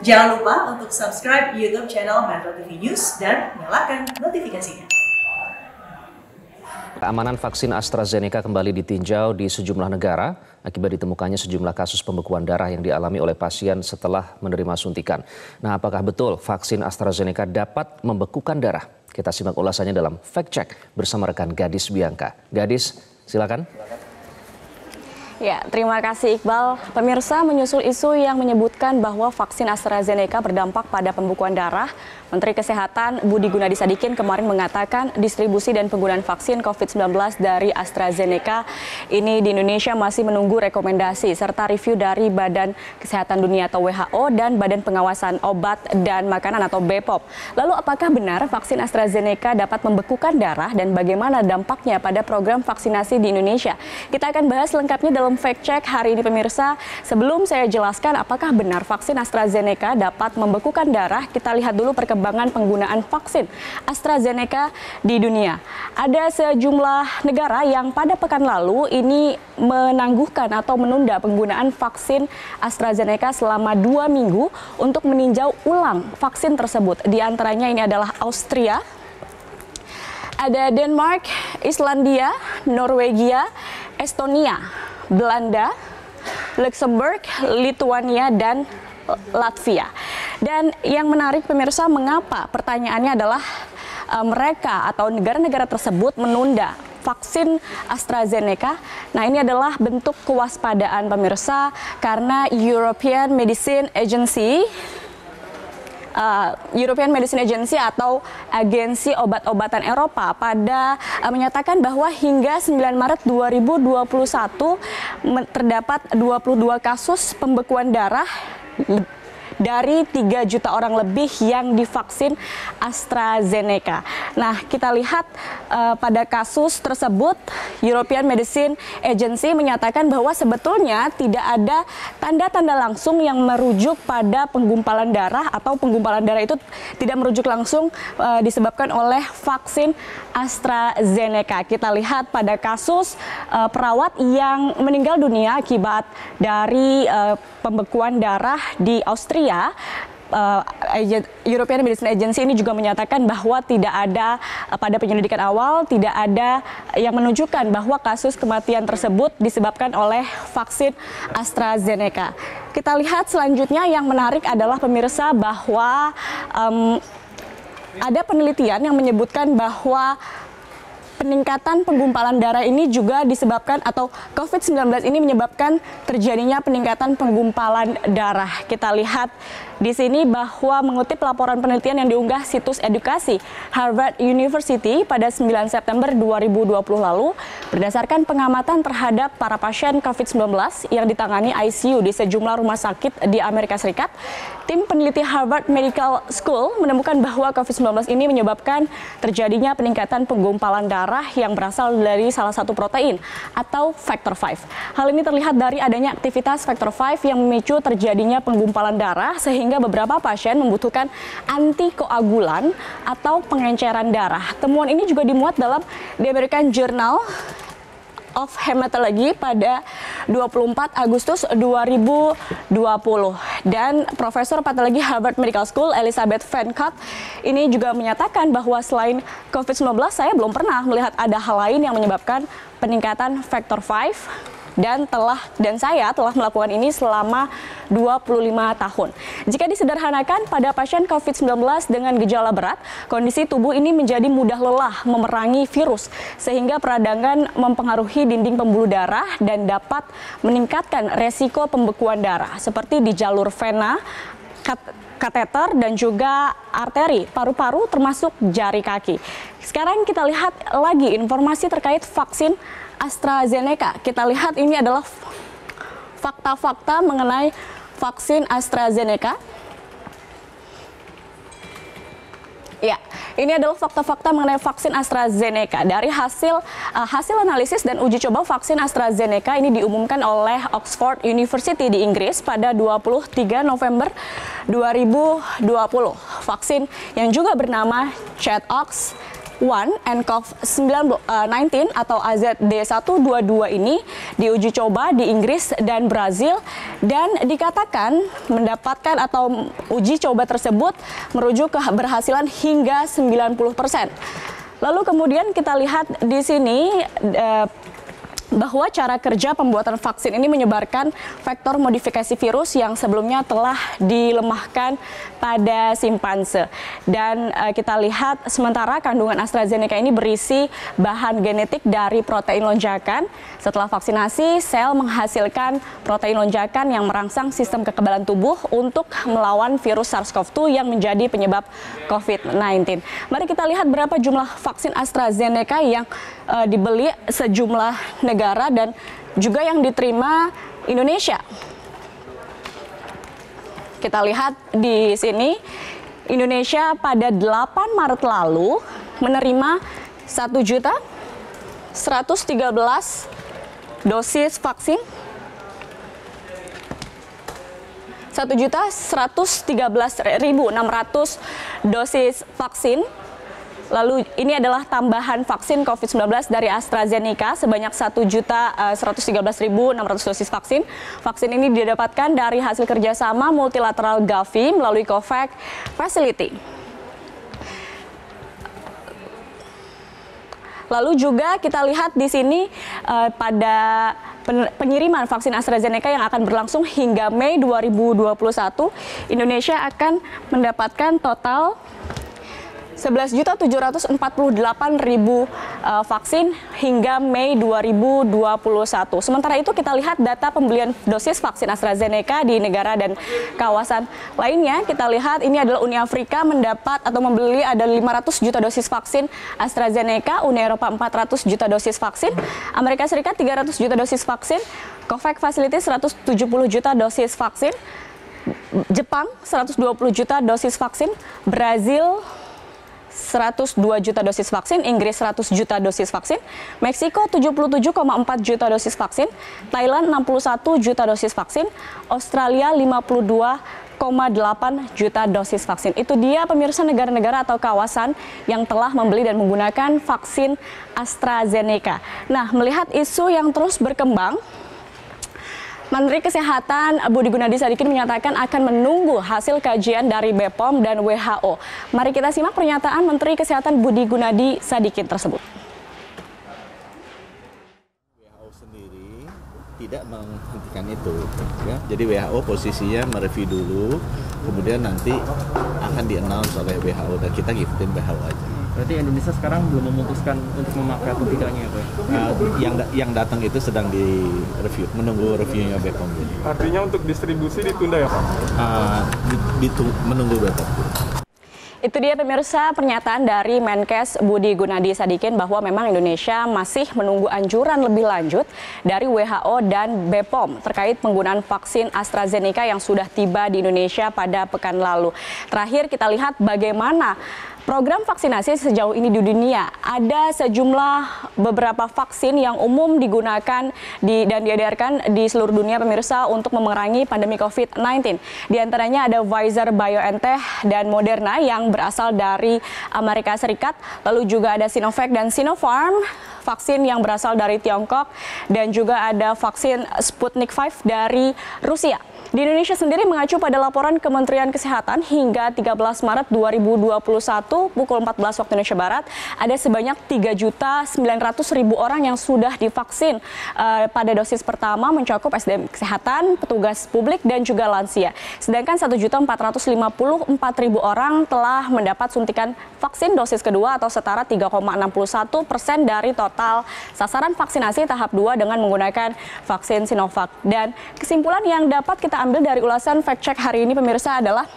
Jangan lupa untuk subscribe YouTube channel Metro TV News dan nyalakan notifikasinya. Keamanan vaksin AstraZeneca kembali ditinjau di sejumlah negara akibat ditemukannya sejumlah kasus pembekuan darah yang dialami oleh pasien setelah menerima suntikan. Nah, apakah betul vaksin AstraZeneca dapat membekukan darah? Kita simak ulasannya dalam Fact Check bersama rekan Gadis Bianca. Gadis, silakan. Ya, terima kasih Iqbal. Pemirsa, menyusul isu yang menyebutkan bahwa vaksin AstraZeneca berdampak pada pembekuan darah, Menteri Kesehatan Budi Gunadi Sadikin kemarin mengatakan distribusi dan penggunaan vaksin COVID-19 dari AstraZeneca ini di Indonesia masih menunggu rekomendasi serta review dari Badan Kesehatan Dunia atau WHO dan Badan Pengawasan Obat dan Makanan atau BPOM. Lalu apakah benar vaksin AstraZeneca dapat membekukan darah dan bagaimana dampaknya pada program vaksinasi di Indonesia? Kita akan bahas lengkapnya dalam Fact Check hari ini pemirsa. Sebelum saya jelaskan apakah benar vaksin AstraZeneca dapat membekukan darah, kita lihat dulu perkembangan penggunaan vaksin AstraZeneca di dunia. Ada sejumlah negara yang pada pekan lalu ini menangguhkan atau menunda penggunaan vaksin AstraZeneca selama 2 minggu untuk meninjau ulang vaksin tersebut. Di antaranya ini adalah Austria, ada Denmark, Islandia, Norwegia, Estonia, Belanda, Luxembourg, Lithuania, dan Latvia. Dan yang menarik pemirsa, mengapa? Pertanyaannya adalah mereka atau negara-negara tersebut menunda vaksin AstraZeneca. Nah, ini adalah bentuk kewaspadaan pemirsa karena European Medicine Agency atau Agensi Obat-obatan Eropa menyatakan bahwa hingga 9 Maret 2021 terdapat 22 kasus pembekuan darah dari 3 juta orang lebih yang divaksin AstraZeneca. Nah, kita lihat pada kasus tersebut, European Medicine Agency menyatakan bahwa sebetulnya tidak ada tanda-tanda langsung yang merujuk pada penggumpalan darah atau penggumpalan darah itu tidak merujuk langsung disebabkan oleh vaksin AstraZeneca. Kita lihat pada kasus perawat yang meninggal dunia akibat dari pembekuan darah di Austria. European Medicine Agency ini juga menyatakan bahwa tidak ada pada penyelidikan awal tidak ada yang menunjukkan bahwa kasus kematian tersebut disebabkan oleh vaksin AstraZeneca. Kita lihat selanjutnya yang menarik adalah pemirsa bahwa ada penelitian yang menyebutkan bahwa peningkatan penggumpalan darah ini juga disebabkan atau COVID-19 ini menyebabkan terjadinya peningkatan penggumpalan darah. Kita lihat di sini bahwa mengutip laporan penelitian yang diunggah situs edukasi Harvard University pada 9 September 2020 lalu, berdasarkan pengamatan terhadap para pasien COVID-19 yang ditangani ICU di sejumlah rumah sakit di Amerika Serikat, tim peneliti Harvard Medical School menemukan bahwa COVID-19 ini menyebabkan terjadinya peningkatan penggumpalan darah yang berasal dari salah satu protein atau factor V. Hal ini terlihat dari adanya aktivitas factor V yang memicu terjadinya penggumpalan darah sehingga beberapa pasien membutuhkan antikoagulan atau pengenceran darah. Temuan ini juga dimuat dalam The American Journal of Hematology pada 24 Agustus 2020 dan Profesor Patologi Harvard Medical School Elizabeth Van Cott ini juga menyatakan bahwa selain COVID-19 saya belum pernah melihat ada hal lain yang menyebabkan peningkatan faktor V dan saya telah melakukan ini selama 25 tahun. Jika disederhanakan, pada pasien COVID-19 dengan gejala berat, kondisi tubuh ini menjadi mudah lelah memerangi virus, sehingga peradangan mempengaruhi dinding pembuluh darah dan dapat meningkatkan resiko pembekuan darah, seperti di jalur vena, kateter, dan juga arteri, paru-paru, termasuk jari kaki. Sekarang kita lihat lagi informasi terkait vaksin AstraZeneca. Kita lihat ini adalah fakta-fakta mengenai vaksin AstraZeneca. Ya, ini adalah fakta-fakta mengenai vaksin AstraZeneca. Dari hasil analisis dan uji coba vaksin AstraZeneca ini diumumkan oleh Oxford University di Inggris pada 23 November 2020. Vaksin yang juga bernama Chadox AZ1&CoV-19 atau AZD122 ini diuji coba di Inggris dan Brazil dan dikatakan mendapatkan atau uji coba tersebut merujuk keberhasilan hingga 90%. Lalu kemudian kita lihat di sini bahwa cara kerja pembuatan vaksin ini menyebarkan vektor modifikasi virus yang sebelumnya telah dilemahkan pada simpanse. Dan kita lihat sementara kandungan AstraZeneca ini berisi bahan genetik dari protein lonjakan. Setelah vaksinasi, sel menghasilkan protein lonjakan yang merangsang sistem kekebalan tubuh untuk melawan virus SARS-CoV-2 yang menjadi penyebab COVID-19. Mari kita lihat berapa jumlah vaksin AstraZeneca yang dibeli sejumlah negara dan juga yang diterima Indonesia. Kita lihat di sini, Indonesia pada 8 Maret lalu menerima 1.113 dosis vaksin. 1.113.600 dosis vaksin. Lalu ini adalah tambahan vaksin COVID-19 dari AstraZeneca sebanyak 1.113.600 dosis vaksin. Vaksin ini didapatkan dari hasil kerjasama multilateral Gavi melalui COVAX Facility. Lalu juga kita lihat di sini pada pengiriman vaksin AstraZeneca yang akan berlangsung hingga Mei 2021, Indonesia akan mendapatkan total 11.748.000 vaksin hingga Mei 2021. Sementara itu kita lihat data pembelian dosis vaksin AstraZeneca di negara dan kawasan lainnya. Kita lihat ini adalah Uni Afrika mendapat atau membeli ada 500 juta dosis vaksin AstraZeneca, Uni Eropa 400 juta dosis vaksin, Amerika Serikat 300 juta dosis vaksin, COVAX Facility 170 juta dosis vaksin, Jepang 120 juta dosis vaksin, Brazil 102 juta dosis vaksin, Inggris 100 juta dosis vaksin, Meksiko 77,4 juta dosis vaksin, Thailand 61 juta dosis vaksin, Australia 52,8 juta dosis vaksin. Itu dia pemirsa negara-negara atau kawasan yang telah membeli dan menggunakan vaksin AstraZeneca. Nah, melihat isu yang terus berkembang, Menteri Kesehatan Budi Gunadi Sadikin menyatakan akan menunggu hasil kajian dari BPOM dan WHO. Mari kita simak pernyataan Menteri Kesehatan Budi Gunadi Sadikin tersebut. WHO sendiri tidak menghentikan itu, ya. Jadi WHO posisinya mereview dulu, kemudian nanti akan di-announce oleh WHO dan kita ngikutin WHO aja. Berarti Indonesia sekarang belum memutuskan untuk memakai atau tidaknya ya, Pak? Yang datang itu sedang di-review, menunggu reviewnya BPOM. Artinya untuk distribusi ditunda ya, Pak? Menunggu BPOM. Itu dia pemirsa pernyataan dari Menkes Budi Gunadi Sadikin bahwa memang Indonesia masih menunggu anjuran lebih lanjut dari WHO dan BPOM terkait penggunaan vaksin AstraZeneca yang sudah tiba di Indonesia pada pekan lalu. Terakhir kita lihat bagaimana program vaksinasi sejauh ini di dunia. Ada sejumlah beberapa vaksin yang umum digunakan dan diedarkan di seluruh dunia pemirsa untuk memerangi pandemi COVID-19. Di antaranya ada Pfizer-BioNTech dan Moderna yang berasal dari Amerika Serikat. Lalu juga ada Sinovac dan Sinopharm, vaksin yang berasal dari Tiongkok. Dan juga ada vaksin Sputnik V dari Rusia. Di Indonesia sendiri mengacu pada laporan Kementerian Kesehatan hingga 13 Maret 2021 pukul 14 waktu Indonesia Barat ada sebanyak 3.900.000 orang yang sudah divaksin pada dosis pertama mencakup SDM kesehatan, petugas publik dan juga lansia. Sedangkan 1.454.000 orang telah mendapat suntikan vaksin dosis kedua atau setara 3,61% dari total sasaran vaksinasi tahap 2 dengan menggunakan vaksin Sinovac. Dan kesimpulan yang dapat kita ambil dari ulasan fact check hari ini pemirsa adalah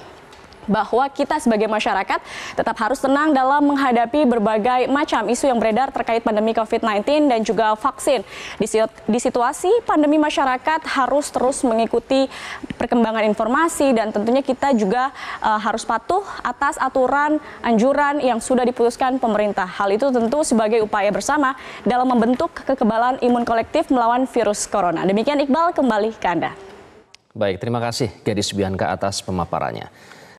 bahwa kita sebagai masyarakat tetap harus tenang dalam menghadapi berbagai macam isu yang beredar terkait pandemi COVID-19 dan juga vaksin. Di situasi pandemi, masyarakat harus terus mengikuti perkembangan informasi dan tentunya kita juga harus patuh atas aturan anjuran yang sudah diputuskan pemerintah. Hal itu tentu sebagai upaya bersama dalam membentuk kekebalan imun kolektif melawan virus corona. Demikian Iqbal, kembali ke Anda. Baik, terima kasih Gadis Bianca atas pemaparannya.